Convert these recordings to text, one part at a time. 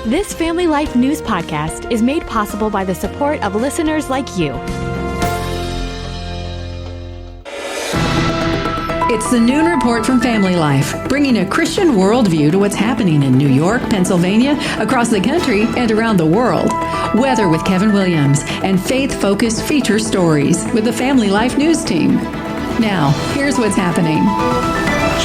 This Family Life News podcast is made possible by the support of listeners like you. It's the Noon Report from Family Life, bringing a Christian worldview to what's happening in New York, Pennsylvania, across the country, and around the world. Weather with Kevin Williams, and faith-focused feature stories with the Family Life News team. Now, here's what's happening.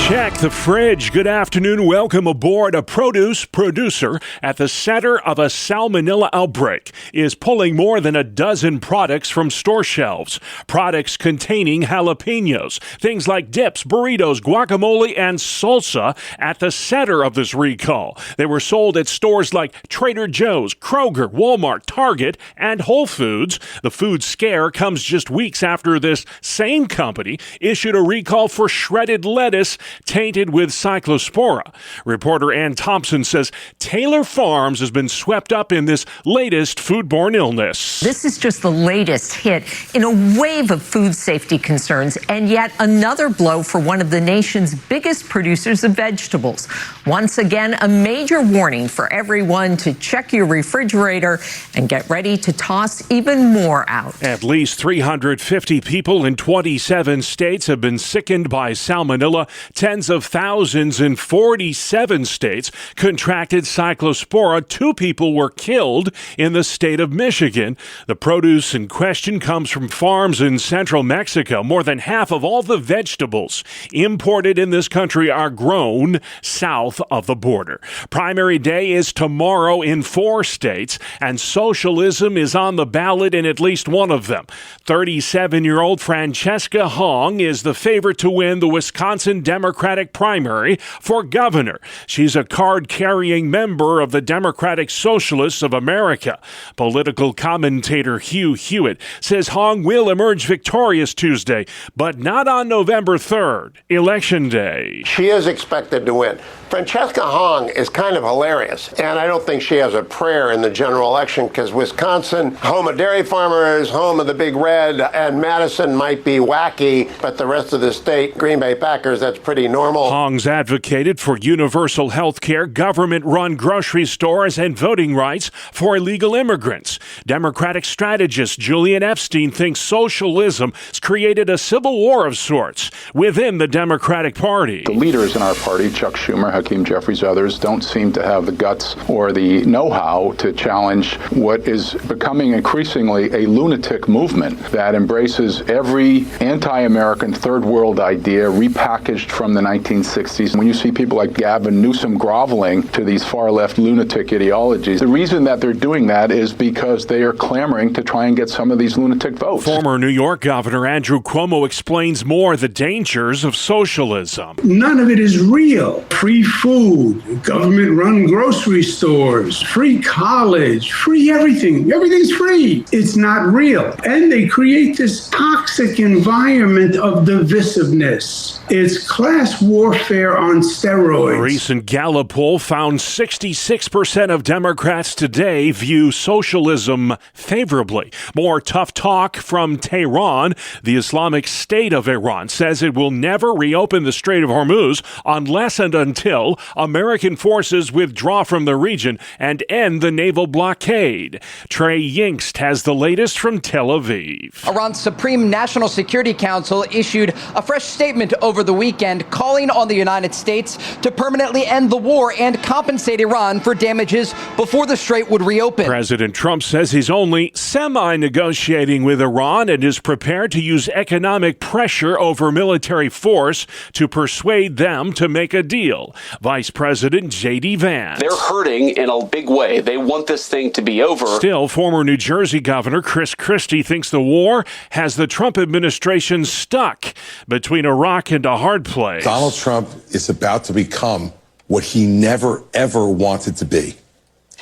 Check the fridge. Good afternoon. Welcome aboard. A produce producer at the center of a salmonella outbreak is pulling more than a dozen products from store shelves. Products containing jalapenos, things like dips, burritos, guacamole, and salsa at the center of this recall. They were sold at stores like Trader Joe's, Kroger, Walmart, Target, and Whole Foods. The food scare comes just weeks after this same company issued a recall for shredded lettuce tainted with cyclospora. Reporter Ann Thompson says Taylor Farms has been swept up in this latest foodborne illness. This is just the latest hit in a wave of food safety concerns, and yet another blow for one of the nation's biggest producers of vegetables. Once again, a major warning for everyone to check your refrigerator and get ready to toss even more out. At least 350 people in 27 states have been sickened by salmonella. Tens of thousands in 47 states contracted cyclospora. 2 people were killed in the state of Michigan. The produce in question comes from farms in central Mexico. More than half of all the vegetables imported in this country are grown south of the border. Primary day is tomorrow in 4 states, and socialism is on the ballot in at least one of them. 37-year-old Francesca Hong is the favorite to win the Wisconsin Democratic primary for governor. She's a card-carrying member of the Democratic Socialists of America. Political commentator Hugh Hewitt says Hong will emerge victorious Tuesday, but not on November 3rd, Election Day. She is expected to win. Francesca Hong is kind of hilarious, and I don't think she has a prayer in the general election because Wisconsin, home of dairy farmers, home of the Big Red, and Madison might be wacky, but the rest of the state, Green Bay Packers, that's pretty normal. Hong's advocated for universal health care, government-run grocery stores, and voting rights for illegal immigrants. Democratic strategist Julian Epstein thinks socialism has created a civil war of sorts within the Democratic Party. The leaders in our party, Chuck Schumer, Hakeem Jeffries, others, don't seem to have the guts or the know-how to challenge what is becoming increasingly a lunatic movement that embraces every anti-American third world idea repackaged from the 1960s. When you see people like Gavin Newsom groveling to these far-left lunatic ideologies, the reason that they're doing that is because they are clamoring to try and get some of these lunatic votes. Former New York Governor Andrew Cuomo explains more the dangers of socialism. None of it is real. Free food, government-run grocery stores, free college, free everything. Everything's free. It's not real. And they create this toxic environment of divisiveness. It's class warfare on steroids. A recent Gallup poll found 66% of Democrats today view socialism favorably. More tough talk from Tehran. The Islamic State of Iran says it will never reopen the Strait of Hormuz unless and until American forces withdraw from the region and end the naval blockade. Trey Yingst has the latest from Tel Aviv. Iran's Supreme National Security Council issued a fresh statement over the weekend calling on the United States to permanently end the war and compensate Iran for damages before the strait would reopen. President Trump says he's only semi-negotiating with Iran and is prepared to use economic pressure over military force to persuade them to make a deal. Vice President J.D. Vance. They're hurting in a big way. They want this thing to be over. Still, former New Jersey Governor Chris Christie thinks the war has the Trump administration stuck between a rock and a hard place. Donald Trump is about to become what he never, ever wanted to be,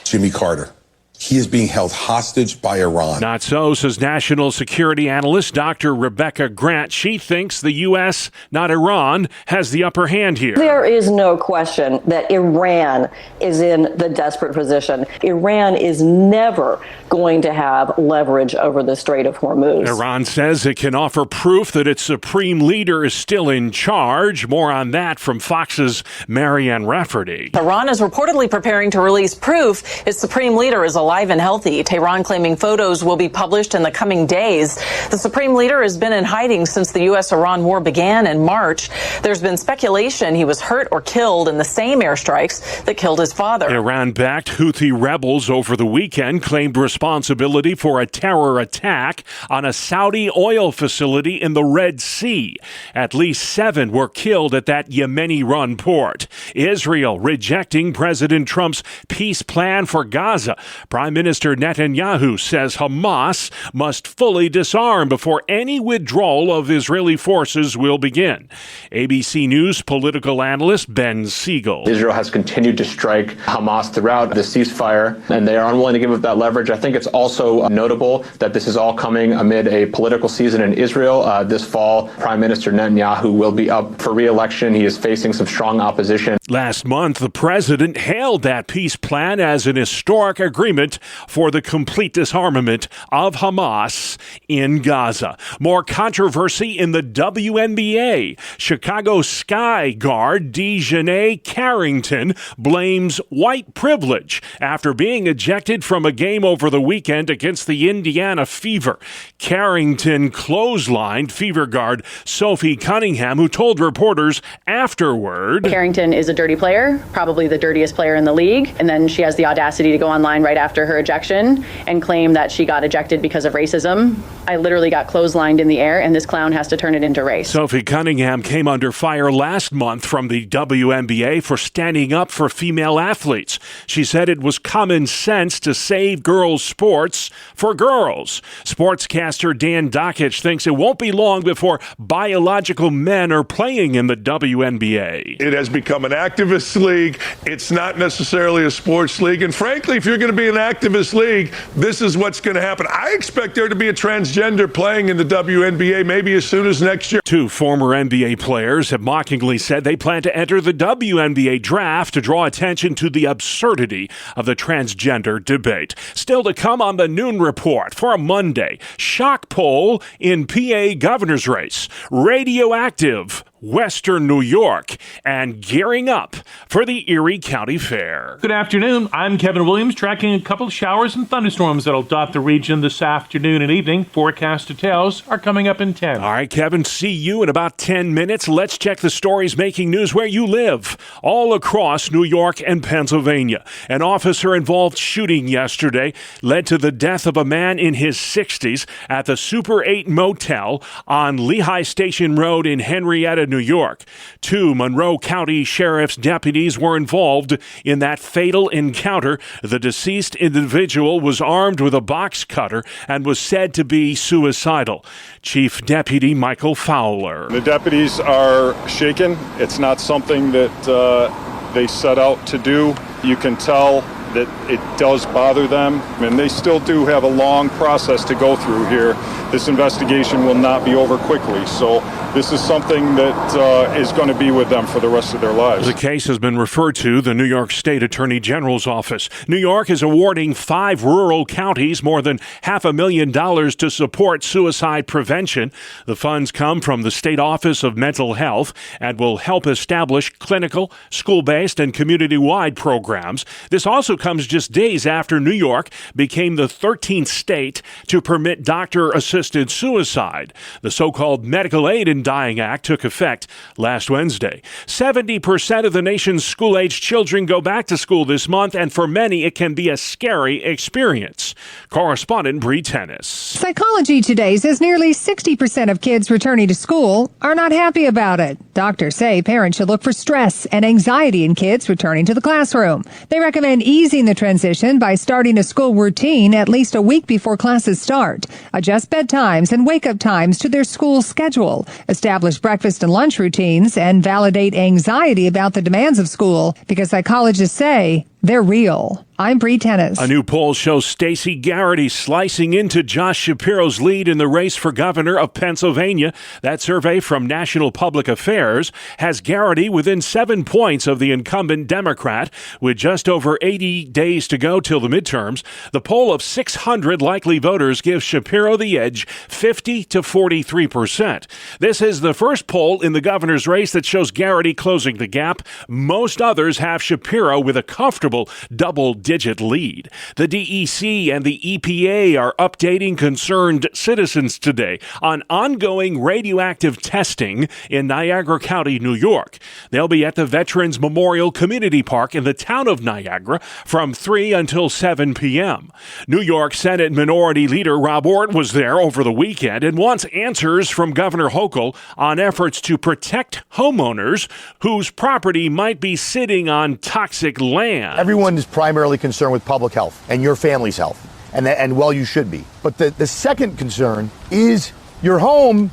Jimmy Carter. he is being held hostage by Iran. Not so, says national security analyst Dr. Rebecca Grant. She thinks the U.S., not Iran, has the upper hand here. There is no question that Iran is in the desperate position. Iran is never going to have leverage over the Strait of Hormuz. Iran says it can offer proof that its supreme leader is still in charge. More on that from Fox's Marianne Rafferty. Iran is reportedly preparing to release proof its supreme leader is alive and healthy. Tehran claiming photos will be published in the coming days. The supreme leader has been in hiding since the U.S.-Iran war began in March. There's been speculation he was hurt or killed in the same airstrikes that killed his father. Iran-backed Houthi rebels over the weekend claimed responsibility for a terror attack on a Saudi oil facility in the Red Sea. At least 7 were killed at that Yemeni-run port. Israel rejecting President Trump's peace plan for Gaza. Prime Minister Netanyahu says Hamas must fully disarm before any withdrawal of Israeli forces will begin. ABC News political analyst Ben Siegel. Israel has continued to strike Hamas throughout the ceasefire, and they are unwilling to give up that leverage. I think it's also notable that this is all coming amid a political season in Israel. This fall, Prime Minister Netanyahu will be up for re-election. He is facing some strong opposition. Last month, the president hailed that peace plan as an historic agreement for the complete disarmament of Hamas in Gaza. More controversy in the WNBA. Chicago Sky guard DeJounte Carrington blames white privilege after being ejected from a game over the weekend against the Indiana Fever. Carrington clotheslined Fever guard Sophie Cunningham, who told reporters afterward, Carrington is a dirty player, probably the dirtiest player in the league. And then she has the audacity to go online right after her ejection and claim that she got ejected because of racism. I literally got clotheslined in the air, and this clown has to turn it into race. Sophie Cunningham came under fire last month from the WNBA for standing up for female athletes. She said it was common sense to save girls' sports for girls. Sportscaster Dan Dakich thinks it won't be long before biological men are playing in the WNBA. It has become an activist league. It's not necessarily a sports league. And frankly, if you're going to be an activist league, this is what's going to happen. I expect there to be a transgender playing in the WNBA maybe as soon as next year. 2 former NBA players have mockingly said they plan to enter the WNBA draft to draw attention to the absurdity of the transgender debate. Still to come on the Noon Report for a Monday. Shock poll in PA governor's race. Radioactive Western New York, and gearing up for the Erie County Fair. Good afternoon. I'm Kevin Williams, tracking a couple of showers and thunderstorms that'll dot the region this afternoon and evening. Forecast details are coming up in 10. All right, Kevin, see you in about 10 minutes. Let's check the stories making news where you live. All across New York and Pennsylvania. An officer-involved shooting yesterday led to the death of a man in his 60s at the Super 8 Motel on Lehigh Station Road in Henrietta, New York. 2 Monroe County Sheriff's deputies were involved in that fatal encounter. The deceased individual was armed with a box cutter and was said to be suicidal. Chief Deputy Michael Fowler. The deputies are shaken. It's not something that they set out to do. You can tell that it does bother them, and they still do have a long process to go through here. This investigation will not be over quickly, so this is something that is going to be with them for the rest of their lives. The case has been referred to the New York State Attorney General's office. New York is awarding 5 rural counties more than $500,000 to support suicide prevention. The funds come from the State Office of Mental Health and will help establish clinical, school-based, and community-wide programs. This also comes just days after New York became the 13th state to permit doctor-assisted suicide. The so-called Medical Aid in Dying Act took effect last Wednesday. 70% of the nation's school-aged children go back to school this month, and for many, it can be a scary experience. Correspondent Bree Tennis. Psychology Today says nearly 60% of kids returning to school are not happy about it. Doctors say parents should look for stress and anxiety in kids returning to the classroom. They recommend easing the transition by starting a school routine at least a week before classes start. Adjust bedtimes and wake-up times to their school schedule. Establish breakfast and lunch routines and validate anxiety about the demands of school, because psychologists say They're real. I'm Bree Tennis. A new poll shows Stacey Garrity slicing into Josh Shapiro's lead in the race for governor of Pennsylvania. That survey from National Public Affairs has Garrity within 7 points of the incumbent Democrat. With just over 80 days to go till the midterms, the poll of 600 likely voters gives Shapiro the edge, 50 to 43%. This is the first poll in the governor's race that shows Garrity closing the gap. Most others have Shapiro with a comfortable double-digit lead. The DEC and the EPA are updating concerned citizens today on ongoing radioactive testing in Niagara County, New York. They'll be at the Veterans Memorial Community Park in the town of Niagara from 3 until 7 p.m. New York Senate Minority Leader Rob Ortt was there over the weekend and wants answers from Governor Hochul on efforts to protect homeowners whose property might be sitting on toxic land. Everyone is primarily concerned with public health and your family's health, and well, you should be. But the second concern is your home.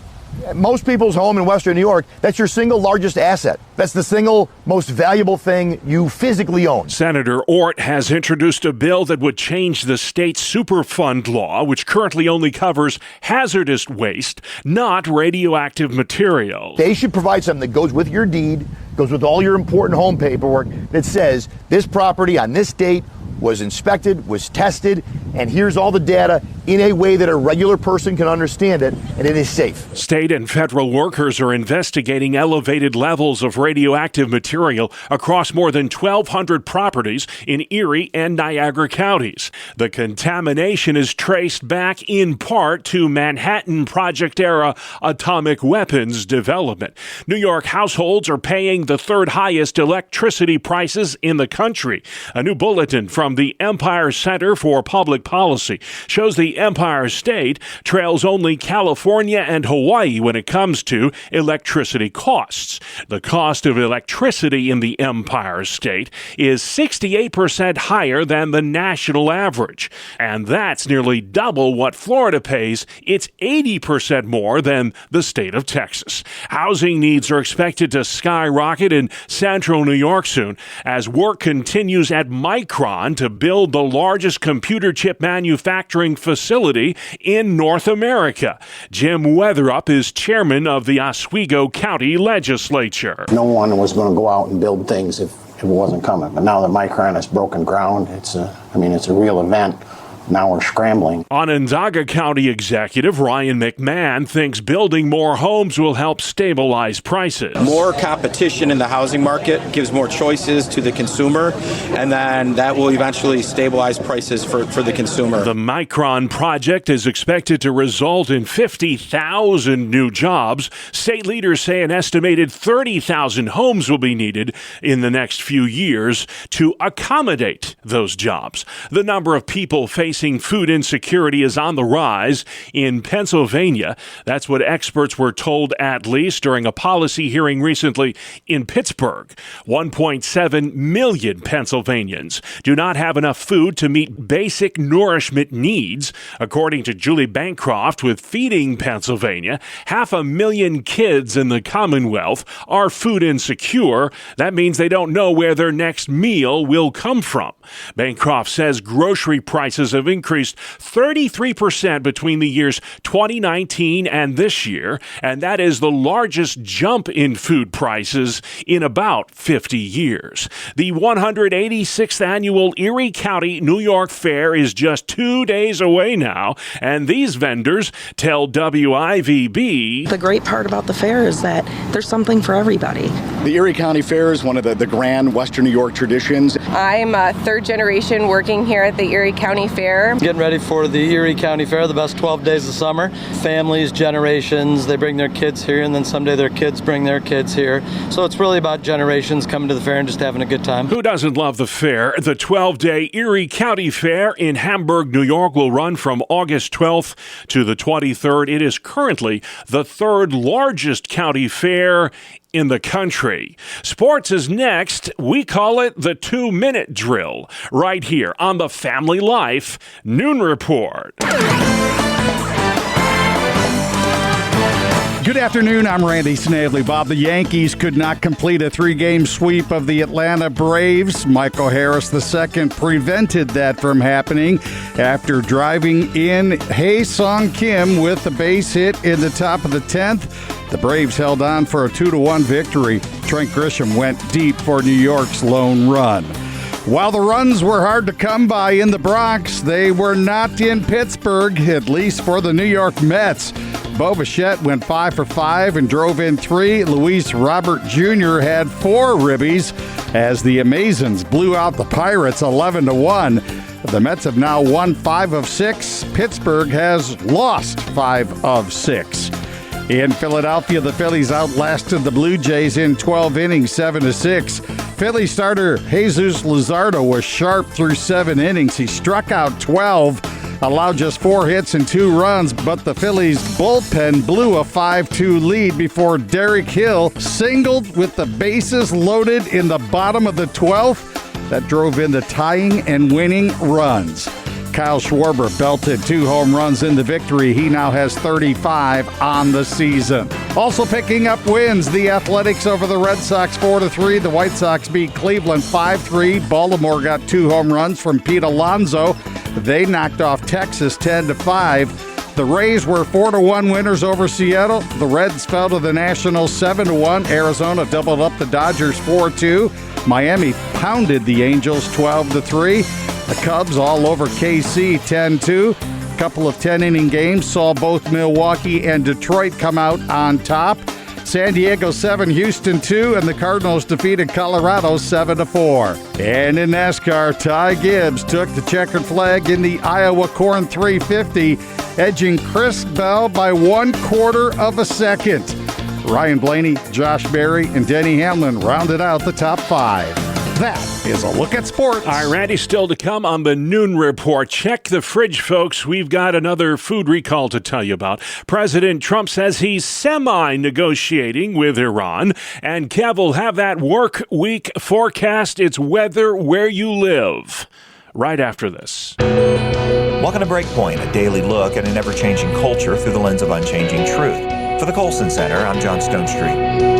Most people's home in Western New York, that's your single largest asset. That's the single most valuable thing you physically own. Senator Ortt has introduced a bill that would change the state Superfund law, which currently only covers hazardous waste, not radioactive material. They should provide something that goes with your deed, goes with all your important home paperwork, that says this property on this date was inspected, was tested, and here's all the data in a way that a regular person can understand it, and it is safe. State and federal workers are investigating elevated levels of radioactive material across more than 1,200 properties in Erie and Niagara counties. The contamination is traced back in part to Manhattan Project-era atomic weapons development. New York households are paying the third highest electricity prices in the country. A new bulletin from the Empire Center for Public Policy shows the Empire State trails only California and Hawaii when it comes to electricity costs. The cost of electricity in the Empire State is 68% higher than the national average, and that's nearly double what Florida pays. It's 80% more than the state of Texas. Housing needs are expected to skyrocket in central New York soon as work continues at Micron to build the largest computer chip manufacturing facility in North America. Jim Weatherup is chairman of the Oswego County Legislature. No one was going to go out and build things if it wasn't coming. But now that Micron has broken ground, it's a real event. Now we're scrambling. Onondaga County Executive Ryan McMahon thinks building more homes will help stabilize prices. More competition in the housing market gives more choices to the consumer, and then that will eventually stabilize prices for the consumer. The Micron project is expected to result in 50,000 new jobs. State leaders say an estimated 30,000 homes will be needed in the next few years to accommodate those jobs. The number of people facing food insecurity is on the rise in Pennsylvania. That's what experts were told, at least during a policy hearing recently in Pittsburgh. 1.7 million Pennsylvanians do not have enough food to meet basic nourishment needs, according to Julie Bancroft with Feeding Pennsylvania. 500,000 kids in the Commonwealth are food insecure. That means they don't know where their next meal will come from. Bancroft says grocery prices have increased 33% between the years 2019 and this year, and that is the largest jump in food prices in about 50 years. The 186th annual Erie County New York Fair is just 2 days away now, and these vendors tell WIVB the great part about the fair is that there's something for everybody. The Erie County Fair is one of the grand Western New York traditions. I'm a third generation working here at the Erie County Fair. Getting ready for the Erie County Fair, the best 12 days of summer. Families, generations, they bring their kids here, and then someday their kids bring their kids here. So it's really about generations coming to the fair and just having a good time. Who doesn't love the fair? The 12-day Erie County Fair in Hamburg, New York will run from August 12th to the 23rd. It is currently the third largest county fair in the country. Sports is next. We call it the 2-minute drill, right here on the Family Life Noon Report. Good afternoon, I'm Randy Snavely. Bob, the Yankees could not complete a 3-game sweep of the Atlanta Braves. Michael Harris II prevented that from happening after driving in Hae-Sung Kim with a base hit in the top of the 10th. The Braves held on for a 2-1 victory. Trent Grisham went deep for New York's lone run. While the runs were hard to come by in the Bronx, they were not in Pittsburgh, at least for the New York Mets. Bo Bichette went 5 for 5 and drove in 3. Luis Robert Jr. had 4 ribbies as the Amazons blew out the Pirates 11-1. The Mets have now won 5 of 6. Pittsburgh has lost 5 of 6. In Philadelphia, the Phillies outlasted the Blue Jays in 12 innings, 7-6. Philly starter Jesus Luzardo was sharp through 7 innings. He struck out 12, allowed just 4 hits and 2 runs, but the Phillies' bullpen blew a 5-2 lead before Derek Hill singled with the bases loaded in the bottom of the 12th. That drove in the tying and winning runs. Kyle Schwarber belted 2 home runs in the victory. He now has 35 on the season. Also picking up wins, the Athletics over the Red Sox 4-3. The White Sox beat Cleveland 5-3. Baltimore got 2 home runs from Pete Alonso. They knocked off Texas 10-5. The Rays were 4-1 winners over Seattle. The Reds fell to the Nationals 7-1. Arizona doubled up the Dodgers 4-2. Miami pounded the Angels 12-3. The Cubs all over KC 10-2. A couple of 10-inning games saw both Milwaukee and Detroit come out on top. San Diego 7, Houston 2, and the Cardinals defeated Colorado 7-4. And in NASCAR, Ty Gibbs took the checkered flag in the Iowa Corn 350, edging Chris Bell by 1/4 of a second. Ryan Blaney, Josh Berry, and Denny Hamlin rounded out the top 5. That is a look at sports. All right, Randy, still to come on the Noon Report. Check the fridge, folks. We've got another food recall to tell you about. President Trump says he's semi-negotiating with Iran. And Kev will have that work week forecast. It's weather where you live. Right after this. Welcome to Breakpoint, a daily look at an ever-changing culture through the lens of unchanging truth. For the Colson Center, I'm John Stone Street.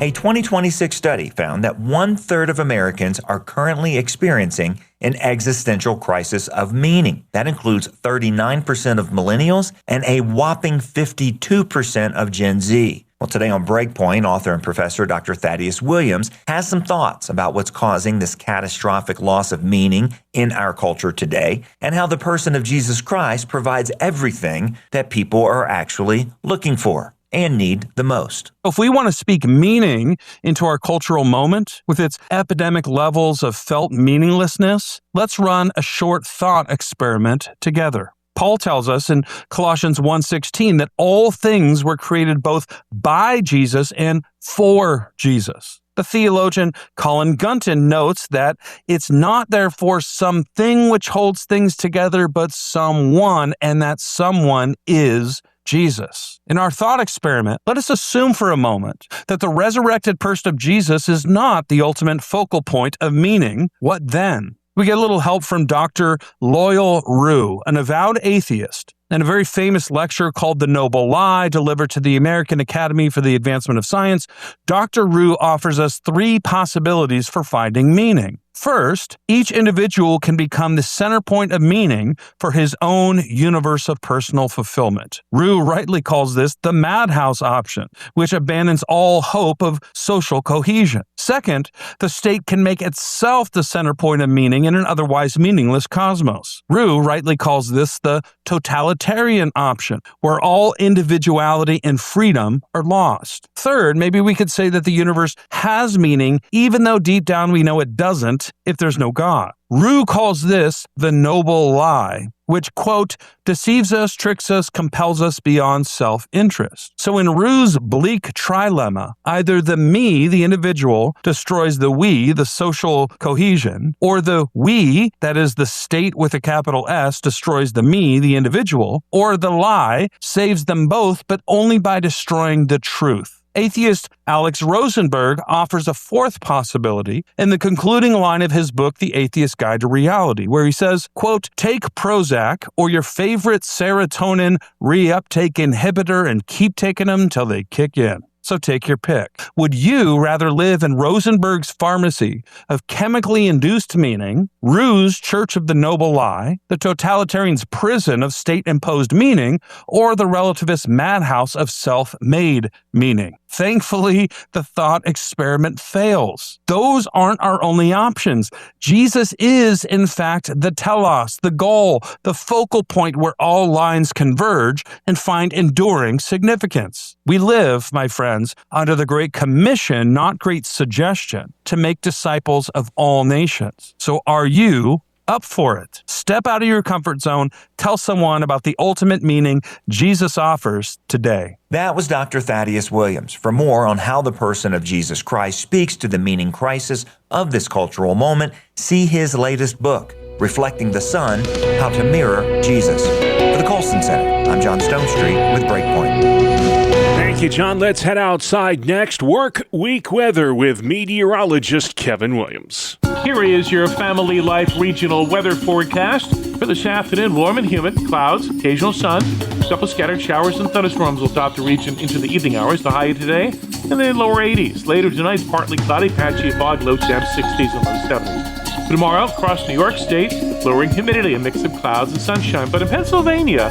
A 2026 study found that 1/3 of Americans are currently experiencing an existential crisis of meaning. That includes 39% of millennials and a whopping 52% of Gen Z. Well, today on Breakpoint, author and professor Dr. Thaddeus Williams has some thoughts about what's causing this catastrophic loss of meaning in our culture today and how the person of Jesus Christ provides everything that people are actually looking for and need the most. If we want to speak meaning into our cultural moment with its epidemic levels of felt meaninglessness, let's run a short thought experiment together. Paul tells us in Colossians 1:16 that all things were created both by Jesus and for Jesus. The theologian Colin Gunton notes that it's not therefore something which holds things together, but someone, and that someone is Jesus. In our thought experiment, let us assume for a moment that the resurrected person of Jesus is not the ultimate focal point of meaning. What then? We get a little help from Dr. Loyal Rue, an avowed atheist. In a very famous lecture called The Noble Lie, delivered to the American Academy for the Advancement of Science, Dr. Rue offers us 3 possibilities for finding meaning. First, each individual can become the center point of meaning for his own universe of personal fulfillment. Rue rightly calls this the madhouse option, which abandons all hope of social cohesion. Second, the state can make itself the center point of meaning in an otherwise meaningless cosmos. Rue rightly calls this the totalitarian option, where all individuality and freedom are lost. Third, maybe we could say that the universe has meaning, even though deep down we know it doesn't, if there's no God. Rue calls this the noble lie, which, quote, deceives us, tricks us, compels us beyond self-interest. So in Rue's bleak trilemma, either the me, the individual, destroys the we, the social cohesion, or the we, that is the state with a capital S, destroys the me, the individual, or the lie saves them both, but only by destroying the truth. Atheist Alex Rosenberg offers a fourth possibility in the concluding line of his book, The Atheist Guide to Reality, where he says, quote, take Prozac or your favorite serotonin reuptake inhibitor and keep taking them till they kick in. So take your pick. Would you rather live in Rosenberg's pharmacy of chemically induced meaning, Rue's Church of the Noble Lie, the totalitarian's prison of state-imposed meaning, or the relativist madhouse of self-made meaning? Thankfully, the thought experiment fails. Those aren't our only options. Jesus is, in fact, the telos, the goal, the focal point where all lines converge and find enduring significance. We live, my friends, under the Great Commission, not Great Suggestion, to make disciples of all nations. So are you up for it? Step out of your comfort zone. Tell someone about the ultimate meaning Jesus offers today. That was Dr. Thaddeus Williams. For more on how the person of Jesus Christ speaks to the meaning crisis of this cultural moment, see his latest book, Reflecting the Son, How to Mirror Jesus. For the Colson Center, I'm John Stonestreet with Breakpoint. Thank you, John. Let's head outside next. Work week weather with meteorologist Kevin Williams. Here is your Family Life regional weather forecast for this afternoon. Warm and humid, clouds, occasional sun, a couple scattered showers and thunderstorms will top the region into the evening hours. The high today in the lower 80s. Later tonight, partly cloudy, patchy fog, low temps, 60s and low 70s. For tomorrow, across New York State, lowering humidity, a mix of clouds and sunshine. But in Pennsylvania,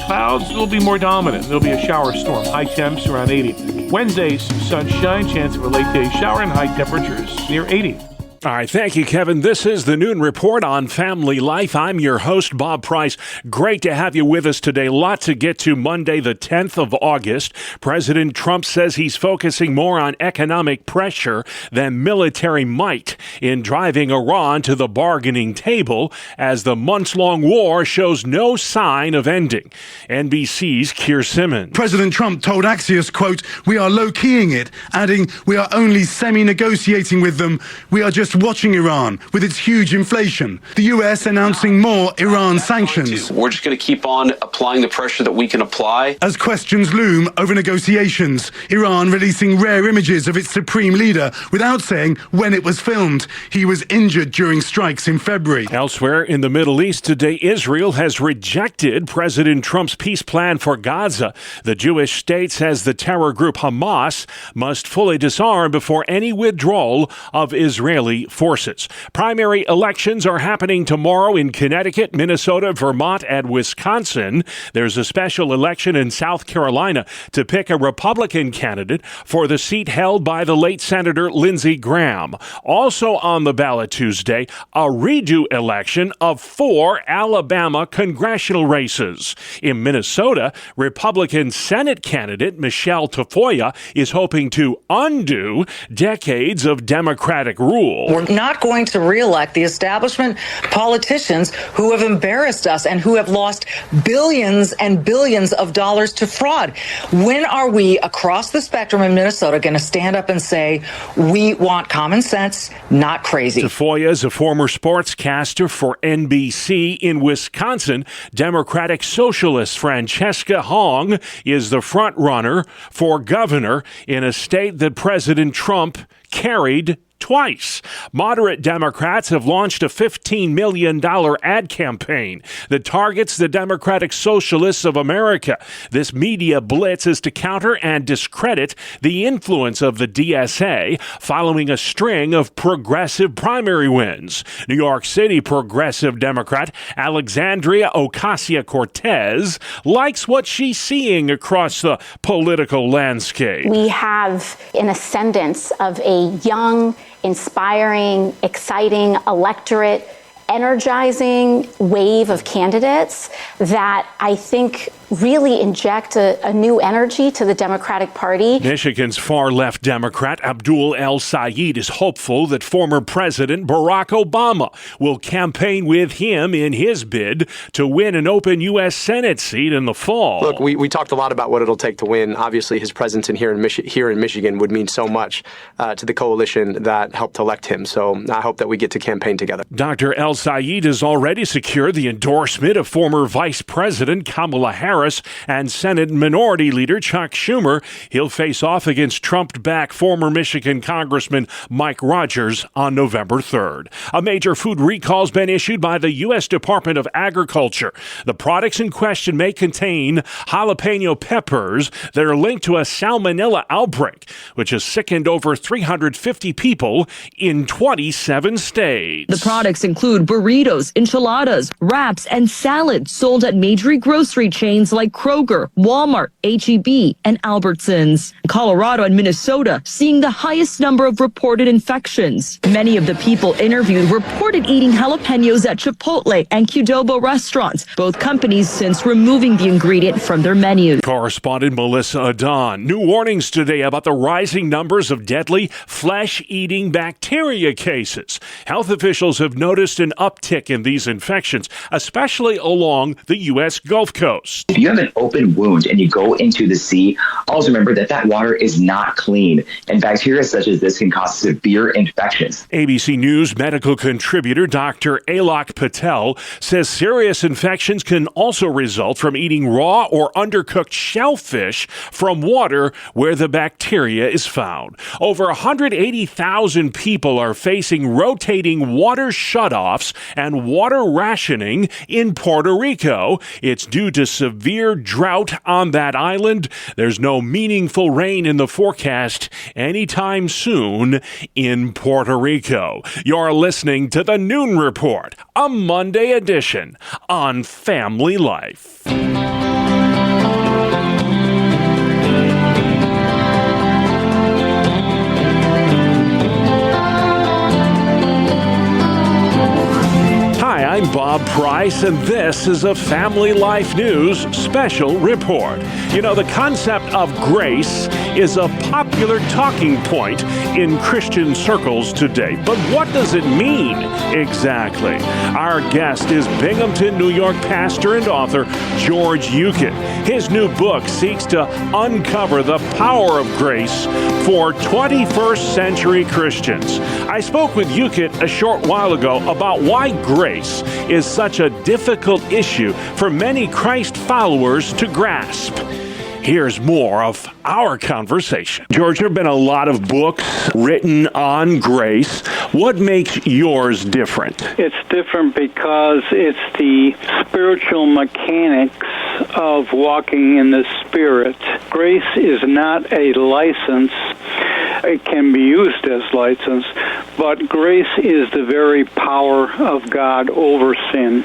clouds will be more dominant. There'll be a shower storm, high temps around 80. Wednesday, some sunshine, chance of a late day shower, and high temperatures near 80. All right, thank you, Kevin. This is the Noon Report on Family Life. I'm your host, Bob Price. Great to have you with us today. Lot to get to. Monday, the 10th of August. President Trump says he's focusing more on economic pressure than military might in driving Iran to the bargaining table as the months-long war shows no sign of ending. NBC's Keir Simmons. President Trump told Axios, quote, "We are low-keying it," adding, "We are only semi-negotiating with them. We are just watching Iran with its huge inflation." The U.S. announcing more Iran sanctions. We're just going to keep on applying the pressure that we can apply. As questions loom over negotiations, Iran releasing rare images of its supreme leader without saying when it was filmed. He was injured during strikes in February. Elsewhere in the Middle East today, Israel has rejected President Trump's peace plan for Gaza. The Jewish state says the terror group Hamas must fully disarm before any withdrawal of Israeli forces. Primary elections are happening tomorrow in Connecticut, Minnesota, Vermont, and Wisconsin. There's a special election in South Carolina to pick a Republican candidate for the seat held by the late Senator Lindsey Graham. Also on the ballot Tuesday, a redo election of 4 Alabama congressional races. In Minnesota, Republican Senate candidate Michelle Tafoya is hoping to undo decades of Democratic rule. We're not going to reelect the establishment politicians who have embarrassed us and who have lost billions and billions of dollars to fraud. When are we across the spectrum in Minnesota going to stand up and say, we want common sense, not crazy? Tafoya is a former sportscaster for NBC. In Wisconsin, Democratic Socialist Francesca Hong is the front runner for governor in a state that President Trump carried twice. Moderate Democrats have launched a $15 million ad campaign that targets the Democratic Socialists of America. This media blitz is to counter and discredit the influence of the DSA following a string of progressive primary wins. New York City progressive Democrat Alexandria Ocasio-Cortez likes what she's seeing across the political landscape. We have an ascendance of a young, inspiring, exciting electorate, energizing wave of candidates that I think really inject a new energy to the Democratic Party. Michigan's far-left Democrat Abdul El-Sayed is hopeful that former President Barack Obama will campaign with him in his bid to win an open U.S. Senate seat in the fall. Look, we talked a lot about what it'll take to win. Obviously, his presence here in Michigan would mean so much to the coalition that helped elect him. So I hope that we get to campaign together. Dr. El Saeed has already secured the endorsement of former Vice President Kamala Harris and Senate Minority Leader Chuck Schumer. He'll face off against Trump-backed former Michigan Congressman Mike Rogers on November 3rd. A major food recall has been issued by the U.S. Department of Agriculture. The products in question may contain jalapeno peppers that are linked to a salmonella outbreak, which has sickened over 350 people in 27 states. The products include burritos, enchiladas, wraps, and salads sold at major grocery chains like Kroger, Walmart, H-E-B, and Albertsons. Colorado and Minnesota seeing the highest number of reported infections. Many of the people interviewed reported eating jalapenos at Chipotle and Qdoba restaurants, both companies since removing the ingredient from their menus. Correspondent Melissa Adon. New warnings today about the rising numbers of deadly flesh-eating bacteria cases. Health officials have noticed an uptick in these infections, especially along the U.S. Gulf Coast. If you have an open wound and you go into the sea, always remember that water is not clean, and bacteria such as this can cause severe infections. ABC News medical contributor Dr. Alok Patel says serious infections can also result from eating raw or undercooked shellfish from water where the bacteria is found. Over 180,000 people are facing rotating water shutoffs and water rationing in Puerto Rico. It's due to severe drought on that island. There's no meaningful rain in the forecast anytime soon in Puerto Rico. You're listening to the Noon Report, a Monday edition on Family Life. Hi, I'm Bob Price, and this is a Family Life News special report. You know, the concept of grace is a popular talking point in Christian circles today. But what does it mean exactly? Our guest is Binghamton, New York pastor and author George Eucott. His new book seeks to uncover the power of grace for 21st century Christians. I spoke with Eucott a short while ago about why grace is such a difficult issue for many Christ followers to grasp. Here's more of our conversation. George, there have been a lot of books written on grace. What makes yours different? It's different because it's the spiritual mechanics of walking in the Spirit. Grace is not a license. It can be used as license, but grace is the very power of God over sin.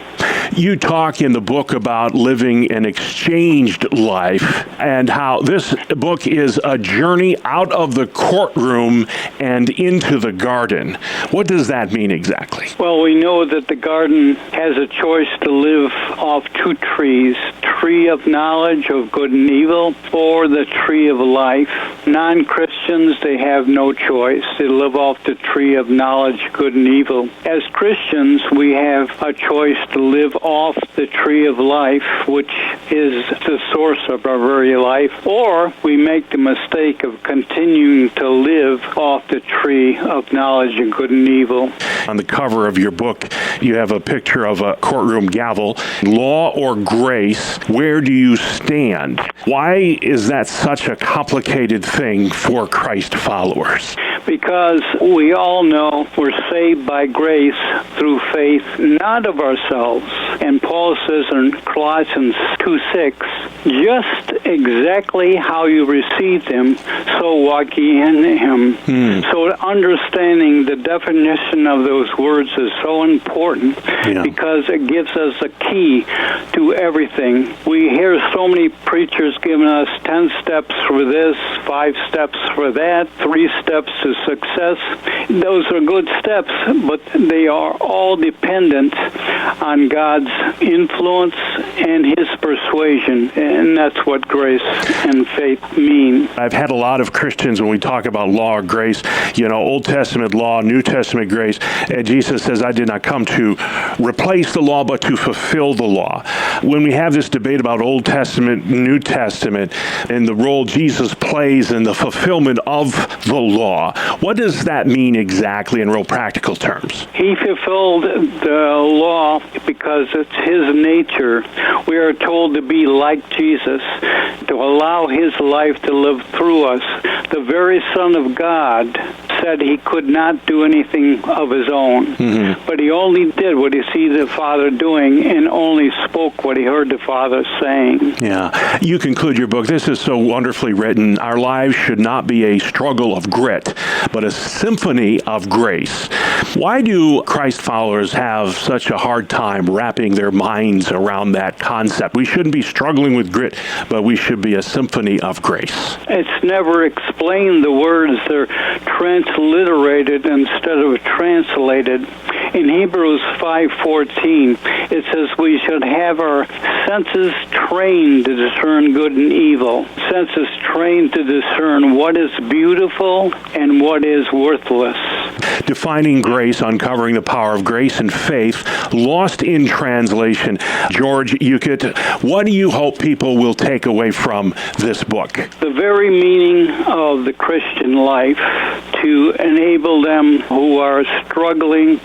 You talk in the book about living an exchanged life and how this book is a journey out of the courtroom and into the garden. What does that mean exactly? Well, we know that the garden has a choice to live off two trees, tree of knowledge of good and evil or the tree of life. Non-Christians, they have no choice. They live off the tree of knowledge, good and evil. As Christians, we have a choice to live off the tree of life, which is the source of our very life, or we make the mistake of continuing to live off the tree of knowledge of good and evil. On the cover of your book, you have a picture of a courtroom gavel. Law or grace, where do you stand? Why is that such a complicated thing for Christ followers? Because we all know we're saved by grace through faith, not of ourselves. And Paul says in Colossians 2:6, just exactly how you received him, so walk ye in him. So understanding the definition of those words is so important because it gives us a key to everything. We hear so many preachers giving us 10 steps for this, 5 steps for that, 3 steps to success. Those are good steps, but they are all dependent on God's influence and his persuasion, and that's what grace and faith mean. I've had a lot of Christians when we talk about law or grace, Old Testament law, New Testament grace, and Jesus says, I did not come to replace the law, but to fulfill the law. When we have this debate about Old Testament, New Testament, and the role Jesus plays in the fulfillment of the law, What does that mean exactly in real practical terms? He fulfilled the law because it's his nature. We are told to be like Jesus, to allow his life to live through us. The very Son of God said he could not do anything of his own, but he only did what he see the Father doing and only spoke what he heard the Father saying. Yeah. You conclude your book. This is so wonderfully written. Our lives should not be a struggle of grit, but a symphony of grace. Why do Christ followers have such a hard time wrapping their minds around that concept? We shouldn't be struggling with grit, but we should be a symphony of grace. It's never explained. The words, they're transliterated instead of translated. In Hebrews 5:14, it says we should have our senses trained to discern good and evil. Senses trained to discern what is beautiful and what is worthless. Defining grace, uncovering the power of grace and faith, lost in translation. George Uckett, what do you hope people will take away from this book? The very meaning of the Christian life, to enable them who are struggling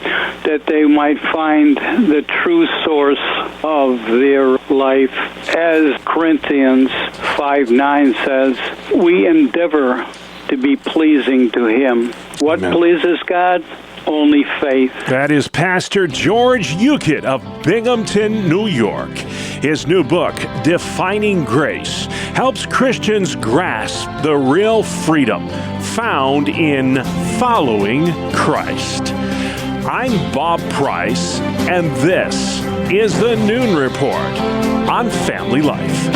that they might find the true source of their life. As Corinthians 5:9 says, we endeavor to be pleasing to him. What Amen. pleases God? Only faith. That is Pastor George Uckett of Binghamton, New York. His new book, Defining Grace, helps Christians grasp the real freedom found in following Christ. I'm Bob Price, and this is the Noon Report on Family Life.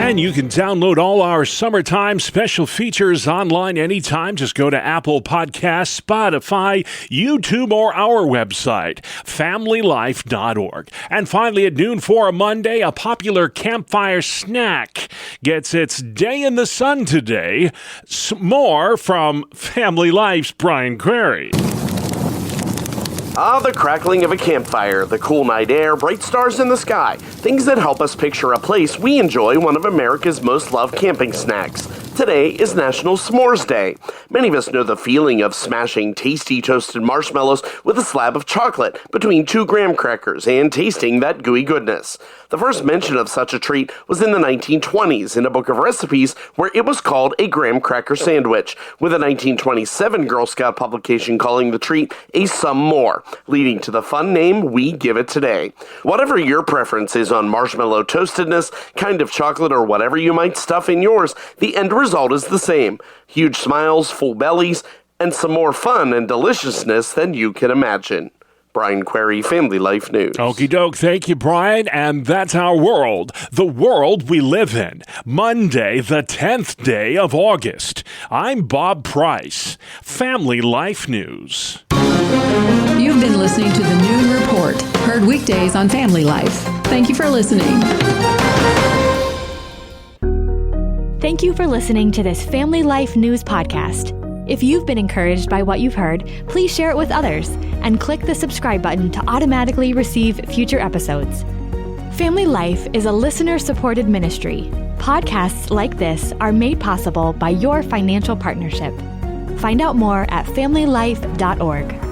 And you can download all our summertime special features online anytime. Just go to Apple Podcasts, Spotify, YouTube, or our website, familylife.org. And finally, at noon for a Monday, a popular campfire snack gets its day in the sun today. More from Family Life's Brian Query. The crackling of a campfire, the cool night air, bright stars in the sky, things that help us picture a place we enjoy one of America's most loved camping snacks. Today is National S'mores Day. Many of us know the feeling of smashing tasty toasted marshmallows with a slab of chocolate between 2 graham crackers and tasting that gooey goodness. The first mention of such a treat was in the 1920s in a book of recipes where it was called a graham cracker sandwich, with a 1927 Girl Scout publication calling the treat a Some More, leading to the fun name we give it today. Whatever your preference is on marshmallow toastedness, kind of chocolate, or whatever you might stuff in yours, the end result is the same. Huge smiles, full bellies, and some more fun and deliciousness than you can imagine. Brian Query, Family Life News. Okie doke. Thank you, Brian. And that's our world, the world we live in. Monday, the 10th day of August. I'm Bob Price, Family Life News. You've been listening to the Noon Report, heard weekdays on Family Life. Thank you for listening. Thank you for listening to this Family Life News podcast. If you've been encouraged by what you've heard, please share it with others and click the subscribe button to automatically receive future episodes. Family Life is a listener-supported ministry. Podcasts like this are made possible by your financial partnership. Find out more at familylife.org.